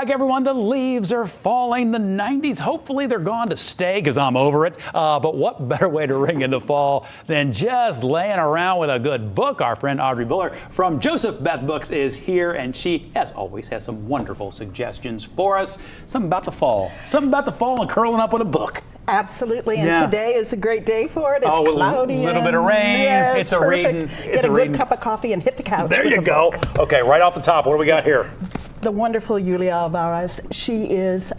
back, everyone. The leaves are falling. The 90s, hopefully they're gone to stay because I'm over it. But what better way to ring into fall than just laying around with a good book? Our friend Audrey Buller from Joseph Beth Books is here, and she, as always, has some wonderful suggestions for us. Something about the fall. Something about the fall and curling up with a book. Absolutely, and today is a great day for it. It's cloudy. A little bit of rain. Yeah, it's a reading. Get a good cup of coffee and hit the couch. There you go. Okay, right off the top, what do we got here? The wonderful Julia Alvarez. She is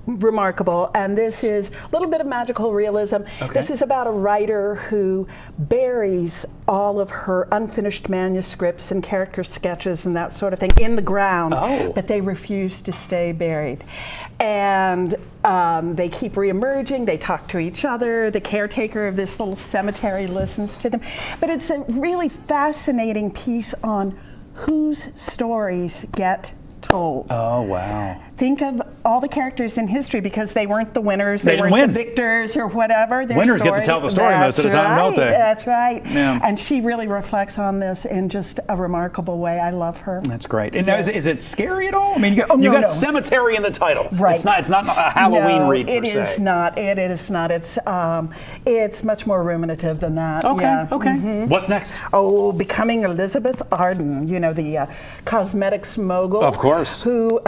remarkable, and this is a little bit of magical realism. Okay. This is about a writer who buries all of her unfinished manuscripts and character sketches and that sort of thing in the ground, but they refuse to stay buried. And they keep reemerging, they talk to each other, the caretaker of this little cemetery listens to them. But it's a really fascinating piece on whose stories get told. Oh, wow. Think of all the characters in history, because they weren't the winners, they weren't the victors or whatever. Winners get to tell the story most of the time, don't they? That's right. Yeah. And she really reflects on this in just a remarkable way. I love her. That's great. And now, is it scary at all? I mean, you got cemetery in the title. Right. It's not a Halloween read per se. It is not. It is not. It's much more ruminative than that. Okay. Yeah. Okay. Mm-hmm. What's next? Oh, becoming Elizabeth Arden. You know, the cosmetics mogul. Of course. Who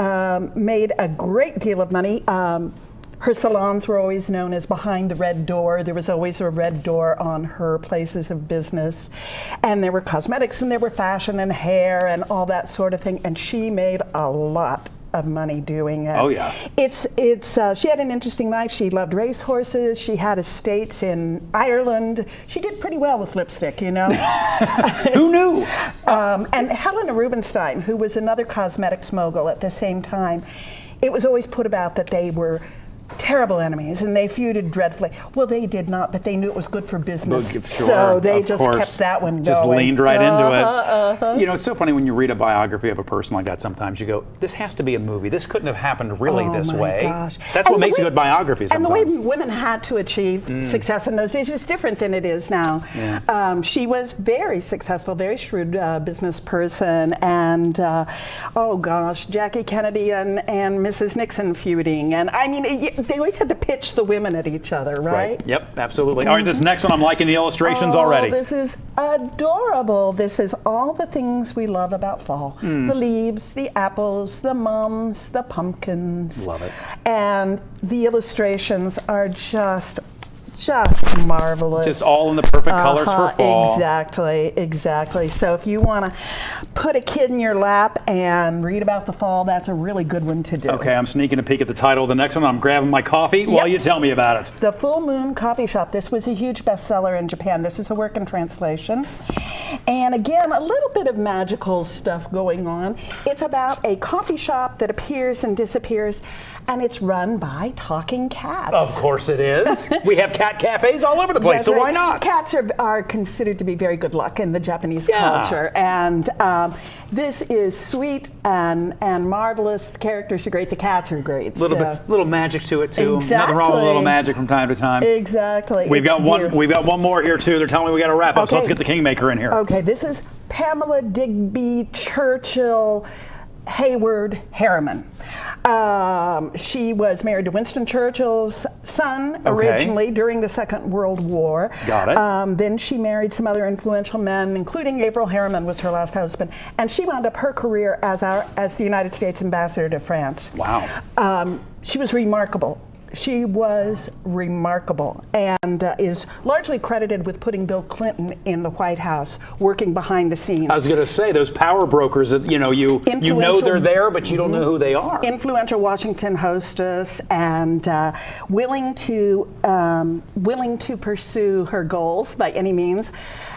made a great deal of money. Her salons were always known as behind the red door. There was always a red door on her places of business. And there were cosmetics and there were fashion and hair and all that sort of thing. And she made a lot of money doing it. Oh yeah. She had an interesting life. She loved racehorses. She had estates in Ireland. She did pretty well with lipstick, you know. Who knew? And Helena Rubinstein, who was another cosmetics mogul at the same time, it was always put about that they were terrible enemies and they feuded dreadfully. Well, they did not, but they knew it was good for business. Sure, so they just kept that one going. Just leaned right into it. You know, it's so funny when you read a biography of a person like that, sometimes you go, this has to be a movie. This couldn't have happened really this way. Gosh. That's what makes a good biography sometimes. And the way women had to achieve success in those days is different than it is now. Yeah. She was very successful, very shrewd business person, and oh gosh, Jackie Kennedy and Mrs. Nixon feuding. And I mean, they always had to pitch the women at each other, right? Yep, absolutely. All right, this next one, I'm liking the illustrations already. This is adorable. This is all the things we love about fall. The leaves, the apples, the mums, the pumpkins. Love it. And the illustrations are just marvelous. Just all in the perfect colors for fall. Exactly. So if you want to put a kid in your lap and read about the fall, that's a really good one to do. Okay, I'm sneaking a peek at the title of the next one. I'm grabbing my coffee while you tell me about it. The Full Moon Coffee Shop. This was a huge bestseller in Japan. This is a work in translation. And again, a little bit of magical stuff going on. It's about a coffee shop that appears and disappears, and it's run by talking cats. Of course it is. We have cat cafes all over the place, so why not? Cats are considered to be very good luck in the Japanese culture, and this is sweet and marvelous. The characters are great. The cats are great. Little magic to it too. Exactly. Nothing wrong with a little magic from time to time. Exactly. We've got one more here too. They're telling me we got to wrap up, so let's get the Kingmaker in here. Okay, this is Pamela Digby Churchill Hayward Harriman. She was married to Winston Churchill's son originally during the Second World War. Got it. Then she married some other influential men, including Averell Harriman was her last husband, and she wound up her career as the United States ambassador to France. Wow. She was remarkable. She was remarkable and is largely credited with putting Bill Clinton in the White House, working behind the scenes. I was going to say, those power brokers, you know they're there, but you don't know who they are. Influential Washington hostess and willing to pursue her goals by any means.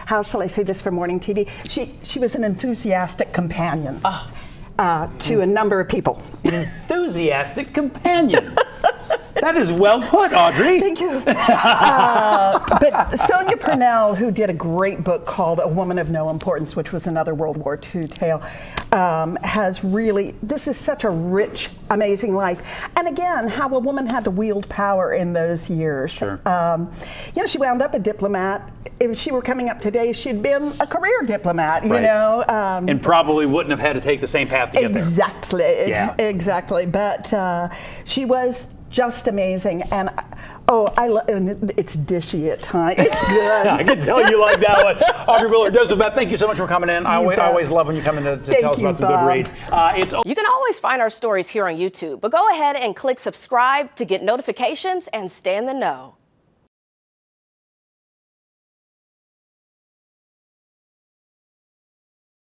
How shall I say this for morning TV? She was an enthusiastic companion to a number of people. An enthusiastic companion. That is well put, Audrey. Thank you. But Sonia Purnell, who did a great book called A Woman of No Importance, which was another World War II tale, has really, this is such a rich, amazing life. And again, how a woman had to wield power in those years. Sure. You know, she wound up a diplomat. If she were coming up today, she'd been a career diplomat, Right. you know. And probably wouldn't have had to take the same path to get there. Exactly. Yeah. Exactly. But she was just amazing. And I love it's dishy at times. It's good. I can tell you like that one. Audrey Biller, Joseph Beth, thank you so much for coming in. I always love when you come in to tell us about some good reads. You can always find our stories here on YouTube, but go ahead and click subscribe to get notifications and stay in the know.